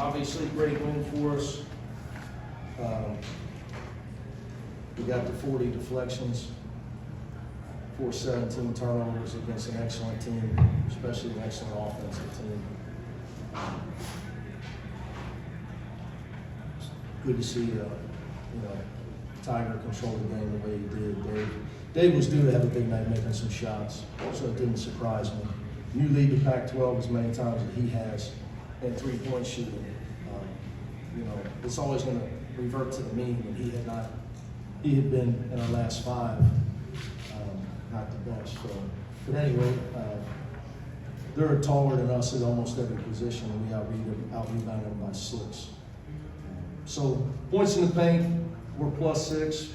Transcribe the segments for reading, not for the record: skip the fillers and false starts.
Obviously, great win for us. We got the 40 deflections, 417 turnovers against an excellent team, especially an excellent offensive team. Good to see, Tiger control the game the way he did. Dave was due to have a big night making some shots, so it didn't surprise me. You lead the Pac-12 as many times as he has in three-point shooting. It's always going to revert to the mean, and he had been in our last 5, not the best. So, but anyway, they're taller than us at almost every position, and we out-rebounded them by 6. So points in the paint, we're +6.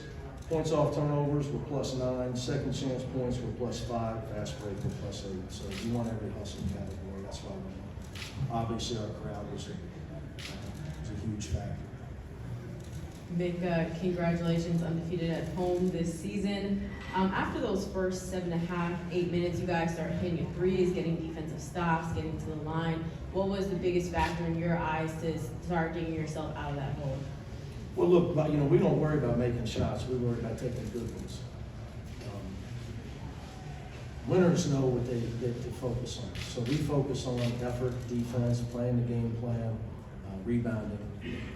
Points off turnovers, we're +9. Second chance points, we're +5. Fast break, we're +8. So you want every hustle category. That's why we obviously our crowd was a huge factor. Mick, congratulations, undefeated at home this season. After those first 7.5, 8 minutes, you guys start hitting your threes, getting defensive stops, getting to the line. What was the biggest factor in your eyes to start getting yourself out of that hole? Well, look, we don't worry about making shots. We worry about taking good ones. Winners know what they focus on. So we focus on effort, defense, playing the game plan, rebounding,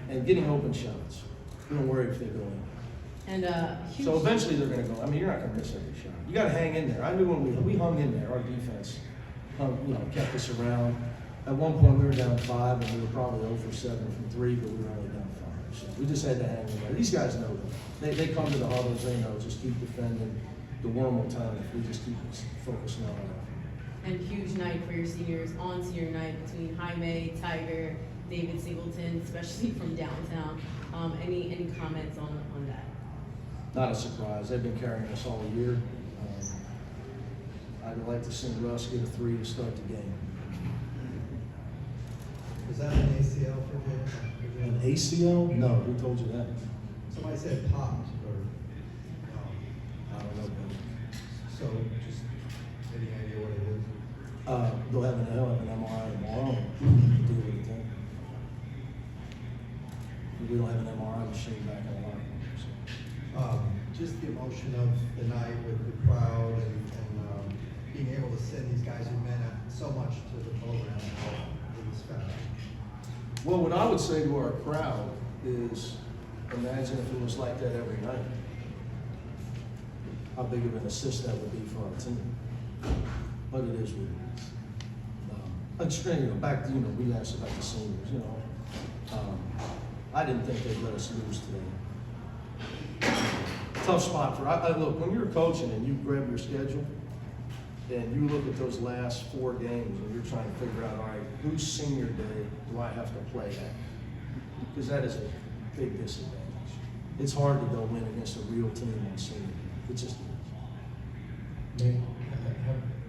and getting open shots. We don't worry if they go in. And so eventually they're going to go. I mean, you're not going to miss every shot. You got to hang in there. I knew when we hung in there, our defense, kept us around. At one point, we were down 5, and we were probably 0 for 7 from 3, but we were only down 5. So we just had to hang in there. These guys know that. They come to the huddles. They know. Just keep defending. The worm will turn if we just keep focusing on it. And huge night for your seniors on senior night between Jaime, Tiger, David Singleton, especially from downtown. Any comments on that? Not a surprise. They've been carrying us all year. I'd like to see Russ get a 3 to start the game. Was that an ACL for him? An ACL? No. Who told you that? Somebody said popped or I don't know. so just any idea what it is? They'll have an MRI tomorrow. Do what you think. We don't have an MRI machine back in the line. Just the emotion of the night with the crowd and being able to send these guys who meant so much to the program in this fashion. Well, what I would say to our crowd is, imagine if it was like that every night. How big of an assist that would be for our team. But it is what it is. Back to, we asked about the seniors, I didn't think they'd let us lose today. Tough spot for, look, when you're coaching and you grab your schedule and you look at those last 4 games and you're trying to figure out, all right, whose senior day do I have to play at? Because that is a big disadvantage. It's hard to go win against a real team on senior day. It just is. Nick,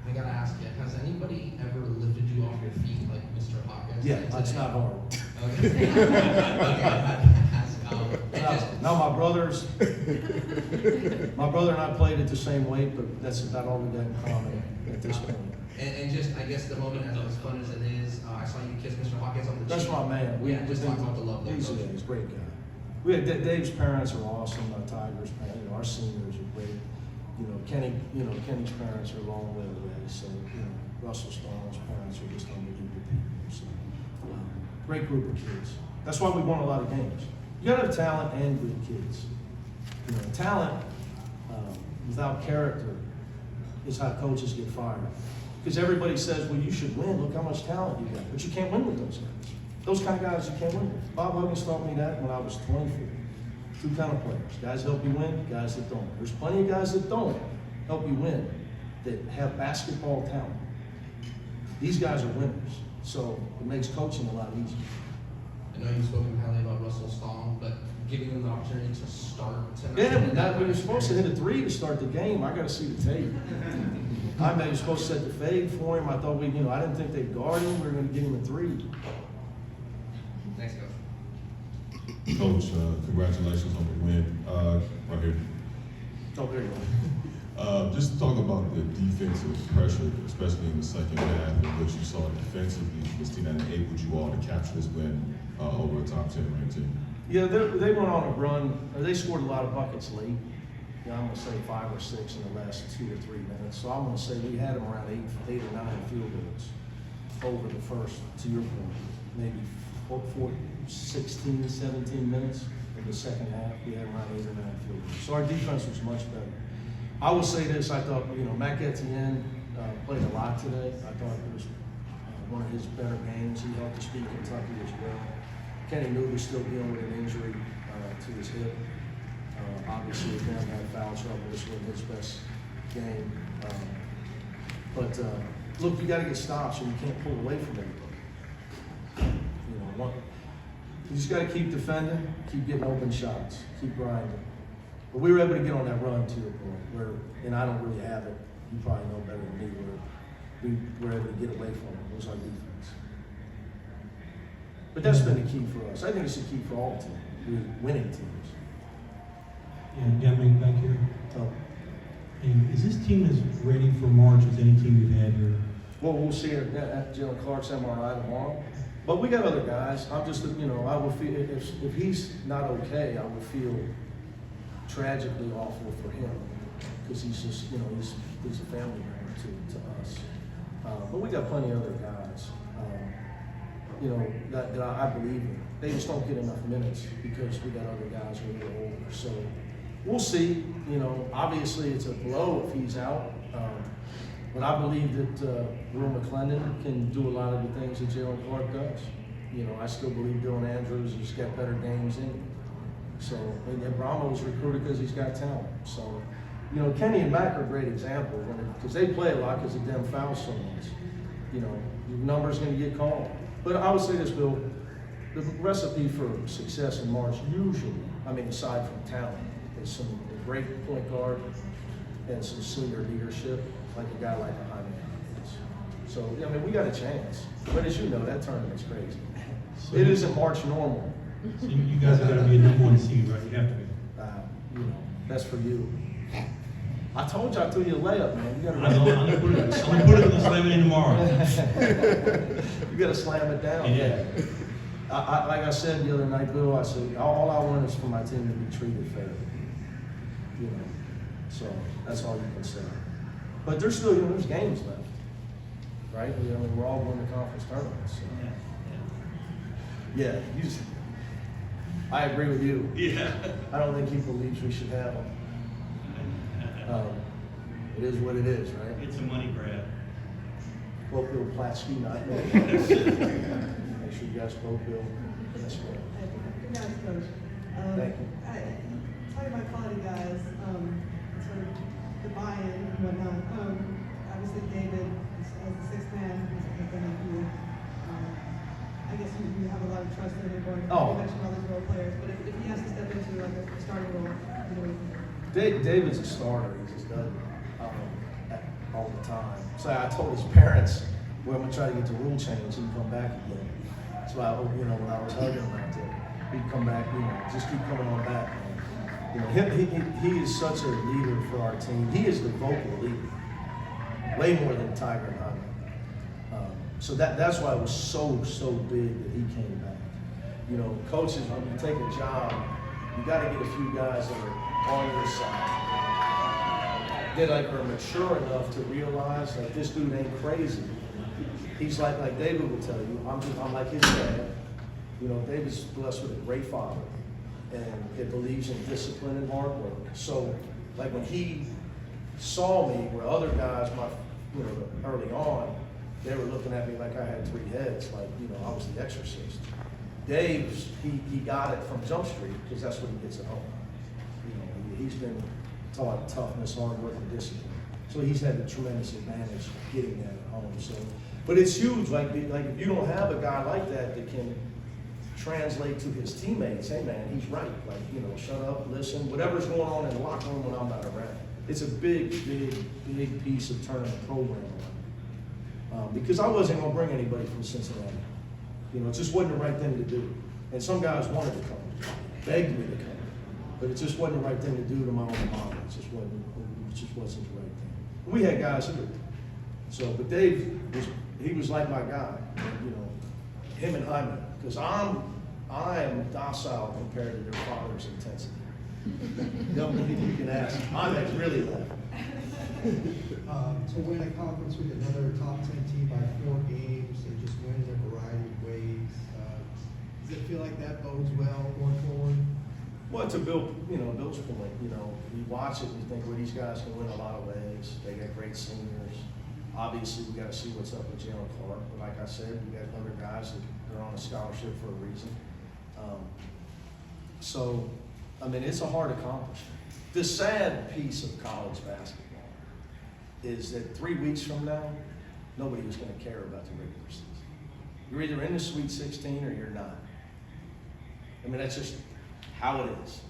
I gotta ask you, has anybody ever lifted you off your feet like Mr. Hawkins? Yeah, that's not hard. Okay. No, my brother and I played at the same weight, but that's about all we got in common at this point. And just, I guess, the moment as fun as it is, I saw you kiss Mr. Hawkins on the That's cheek. my man. Just talk about the love there. He's a great guy. We had Dave's parents are awesome. Tiger's parents, our seniors are great. Kenny's parents are a long way away. So, Russell Starnes' parents are just unbelievable people. So, great group of kids. That's why we won a lot of games. You gotta have talent and good kids. Talent without character is how coaches get fired. Because everybody says, well, you should win. Look how much talent you got. But you can't win with those guys. Those kind of guys you can't win with. Bob Huggins taught me that when I was 24. 2 kind of players. Guys help you win, guys that don't. There's plenty of guys that don't help you win that have basketball talent. These guys are winners. So it makes coaching a lot easier. I know you've spoken highly about Russell Stahl, but giving him the opportunity to start tonight. Yeah, we were supposed to hit a 3 to start the game. I got to see the tape. I was supposed to set the fade for him. I thought I didn't think they'd guard him. We were going to get him a 3. Thanks, Coach. Coach, congratulations on the win. Right here. Oh, there you Just talk about the defensive pressure, especially in the second half, and what you saw defensively was team that enabled you all to capture this win over a top 10 ranked team. Yeah, they went on a run. They scored a lot of buckets late. Yeah, I'm going to say 5 or 6 in the last 2 or 3 minutes. So I'm going to say we had them around 8 or 9 field goals over the first, to your point, maybe 16, 17 minutes in the second half. We had around 8 or 9 field goals. So our defense was much better. I will say this, I thought, Mac Etienne played a lot today. I thought it was one of his better games. He helped us beat Kentucky as well. Kenny Newton's still dealing with an injury to his hip. Obviously, again, had foul trouble. This was his best game. But look, you got to get stops, and you can't pull away from anybody. You just got to keep defending, keep getting open shots, keep grinding. But we were able to get on that run, to your point, and I don't really have it. You probably know better than me, where we were able to get away from it. It was our defense. But that's been the key for us. I think it's the key for all teams, winning teams. Yeah, Mick, back here. So, And is this team as ready for March as any team we've had here? well, we'll see at Jaylen Clark's MRI tomorrow. But we got other guys. I'm just, I would feel, if he's not okay, I would feel tragically awful for him, because he's just, he's a family member to us. But we got plenty of other guys, that I believe in. They just don't get enough minutes because we got other guys who are a little older. So we'll see. Obviously it's a blow if he's out. But I believe that Will McClendon can do a lot of the things that Jaylen Clark does. I still believe Dylan Andrews has got better games in him. So, and Bramo was recruited because he's got talent. So, Kenny and Mac are great examples because they play a lot because of them fouls so much. Your number's going to get called. But I would say this, Bill, the recipe for success in March usually, aside from talent, is a great point guard and some senior leadership, like a guy like a Jaime. So, we got a chance. But as you know, that tournament's crazy. So it isn't March normal. So you guys are going to be a number 1 seed, right? You have to be. That's for you. I told you I threw you a layup, man. You I'm going to put it in the slam it in tomorrow. You got to slam it down. Yeah. Like I said the other night, Bill, I said, all I want is for my team to be treated fairly. So that's all you can say. But there's still, there's games left, right? We're all going to conference tournaments. So. Yeah, I agree with you. Yeah. I don't think he believes we should have them. It is what it is, right? It's a money grab. Quote Bill Platsky, not me. Make sure you guys quote Bill. That's good. Congrats, Coach. Thank you. Talking about quality guys, sort of the buy-in and whatnot. Obviously, David, as the 6th man, has been up here. I guess you have a lot of trust in him going. Oh. You mentioned all these role players, but if he has to step into like a starting role, David's a starter. He just does it all the time. So I told his parents, well, I'm going to try to get the rule change and come back again. That's why, when I was hugging him out there, he'd come back, just keep coming on back. He is such a leader for our team. He is the vocal leader, way more than Tiger and Jaime. So that's why it was so big that he came back. Coaches, when you take a job, you got to get a few guys that are on your side. That are mature enough to realize that this dude ain't crazy. He's like David will tell you, I'm like his dad. David's blessed with a great father, and it believes in discipline and hard work. So, like when he saw me, where other guys, early on, they were looking at me like I had 3 heads, like I was the exorcist. Dave, he got it from Jump Street because that's what he gets at home. He's been taught toughness, hard work, and discipline. So he's had the tremendous advantage of getting that at home. So, but it's huge. Like if you don't have a guy like that can translate to his teammates, hey man, he's right. Shut up, listen, whatever's going on in the locker room when I'm not around. It's a big piece of tournament program. Because I wasn't going to bring anybody from Cincinnati. It just wasn't the right thing to do. And some guys wanted to come, begged me to come, but it just wasn't the right thing to do to my own mom. It just wasn't the right thing. We had guys here. So, but Dave he was like my guy, you know, him and Hyman, because I am docile compared to their father's intensity. You can ask. Hyman's really left. To win a conference with another top 10 team by 4 games and just win in a variety of ways, does it feel like that bodes well going forward? Well, to Bill's point, you know, you watch it and you think, well, these guys can win a lot of ways. They got great seniors. Obviously, we got to see what's up with Jaylen Clark. But like I said, we got other guys that are on a scholarship for a reason. So, I mean, it's a hard accomplishment. The sad piece of college basketball is that 3 weeks from now, nobody was going to care about the regular season. You're either in the Sweet 16 or you're not. I mean, that's just how it is.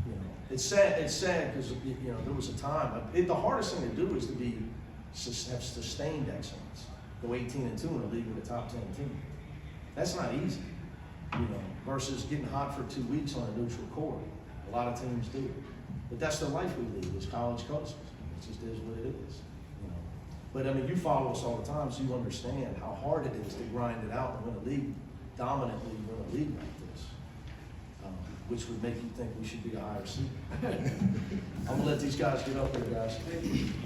You know, it's sad because you know there was a time. The hardest thing to do is to have sustained excellence. Go 18-2 in a league with a top 10 team. That's not easy. You know, versus getting hot for 2 weeks on a neutral court. A lot of teams do. But that's the life we lead as college coaches. It just is what it is. You know. But I mean, you follow us all the time, so you understand how hard it is to grind it out and win a league, dominantly win a league like this. Which would make you think we should be a higher seed. I'm gonna let these guys get up there, guys.